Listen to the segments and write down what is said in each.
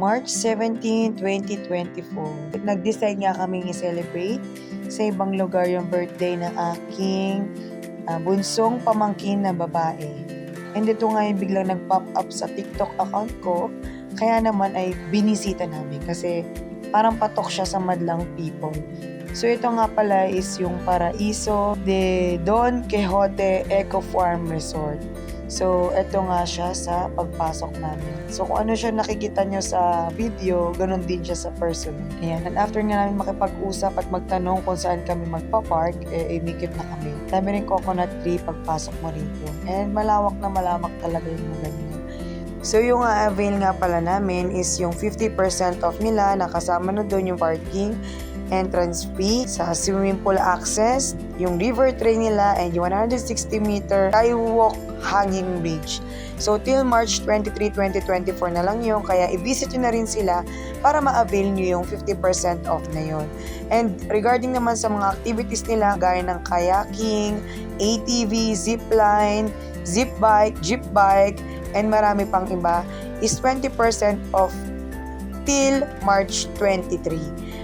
March 17, 2024. Nag-decide nga kaming i-celebrate sa ibang lugar yung birthday ng aking bunsong pamangkin na babae. And ito nga yung biglang nag-pop up sa TikTok account ko. Kaya naman ay binisita namin kasi parang patok siya sa madlang people. So ito nga pala is yung Paraiso de Don Quixote Eco Farm Resort. So ito nga siya sa pagpasok namin. So kung ano siya nakikita nyo sa video, ganun din siya sa person. Ayan. And after nga namin makipag-usap at magtanong kung saan kami magpa-park, imikip na kami. Dami rin coconut tree pagpasok mo rito. And malawak na malawak talaga yung ganyan. So yung avail nga pala namin is yung 50% off nila, nakasama na doon yung parking, entrance fee, sa swimming pool access, yung river train nila, and yung 160-meter skywalk hanging bridge. So till March 23, 2024 na lang yun, kaya i-visit nyo na rin sila para ma-avail nyo yung 50% off na yun. And regarding naman sa mga activities nila, gaya ng kayaking, ATV, zipline, zip bike, jeep bike, and marami pang iba, is 20% off till March 23.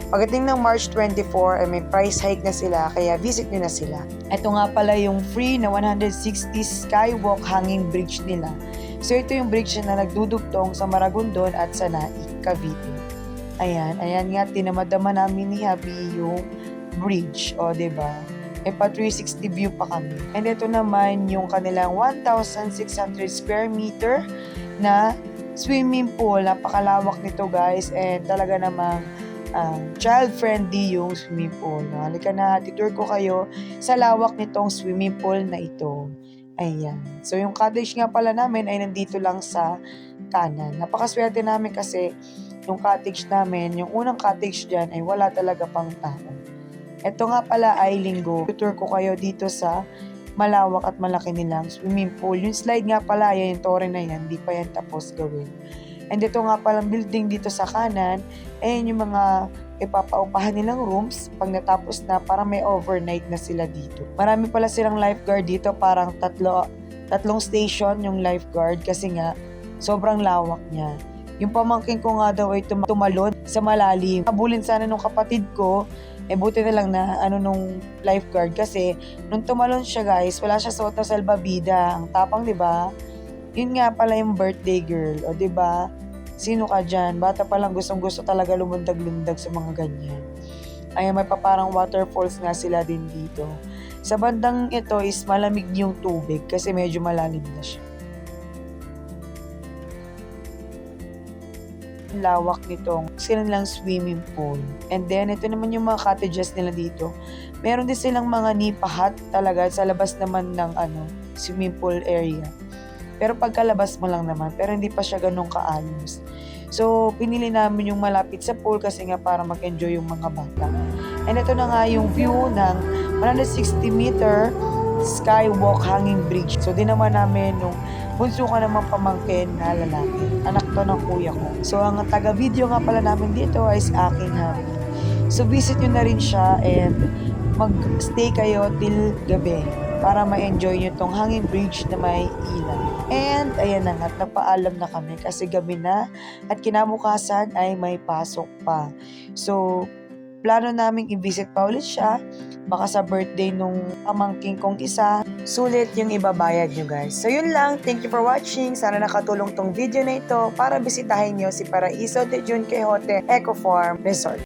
Pagdating ng March 24, ay may price hike na sila, kaya visit nyo na sila. Ito nga pala yung free na 160 skywalk hanging bridge nila. So ito yung bridge na nagdudugtong sa Maragondon at sa Naik, Cavite. Ayan nga, tinamadama namin ni Habi yung bridge, o diba? May pa 360 view pa kami. And ito naman yung kanilang 1,600 square meter na swimming pool. Napakalawak nito guys, and talaga namang child-friendly yung swimming pool. Halika na, tour ko kayo sa lawak nitong swimming pool na ito. Ayan. So yung cottage nga pala namin ay nandito lang sa kanan. Napakaswerte namin kasi yung cottage namin, yung unang cottage dyan ay wala talaga pang tao. Ito nga pala ay linggo. Tour ko kayo dito sa malawak at malaki nilang swimming pool. Yung slide nga pala, yan, yung tore na yan, di pa yan tapos gawin. And ito nga palang building dito sa kanan, ayun yung mga ipapaupahan nilang rooms pag natapos na para may overnight na sila dito. Marami pala silang lifeguard dito, parang tatlong station yung lifeguard kasi nga sobrang lawak niya. Yung pamangkin ko nga daw ay tumalon sa malalim. Habulin sana nung kapatid ko, buti na lang na nung lifeguard kasi nung tumalon siya guys, wala siya suot na salbabida. Ang tapang, 'di ba? Yun nga pala yung birthday girl, o 'di ba? Sino ka dyan? Bata pa lang gustong-gusto talaga lumundag-lundag sa mga ganyan. Ay may paparang waterfalls nga sila din dito. Sa bandang ito is malamig yung tubig kasi medyo malalim na siya. Lawak nitong silang swimming pool. And then ito naman yung mga cottages nila dito. Meron din silang mga nipa hut talaga sa labas naman ng swimming pool area. Pero pagkalabas mo lang naman, pero hindi pa siya ganun kaalos. So, pinili namin yung malapit sa pool kasi nga para mag-enjoy yung mga bata. And ito na nga yung view ng 160-meter skywalk hanging bridge. So, din naman namin nung bunso ka naman pamangkin na lalaki. Anak to ng kuya ko. So, ang taga-video nga pala namin dito ay aking Habi. So, visit nyo na rin siya and mag-stay kayo till gabi para ma-enjoy nyo tong hanging bridge na may ilaw. And ayan na nga, napaalam na kami kasi gabi na at kinabukasan ay may pasok pa. So, plano naming i-visit pa ulit siya. Baka sa birthday nung pamangking kong isa, sulit yung ibabayad nyo guys. So yun lang, thank you for watching. Sana nakatulong tong video na ito para bisitahin nyo si Paraiso de Don Quixote Eco Farm Resort.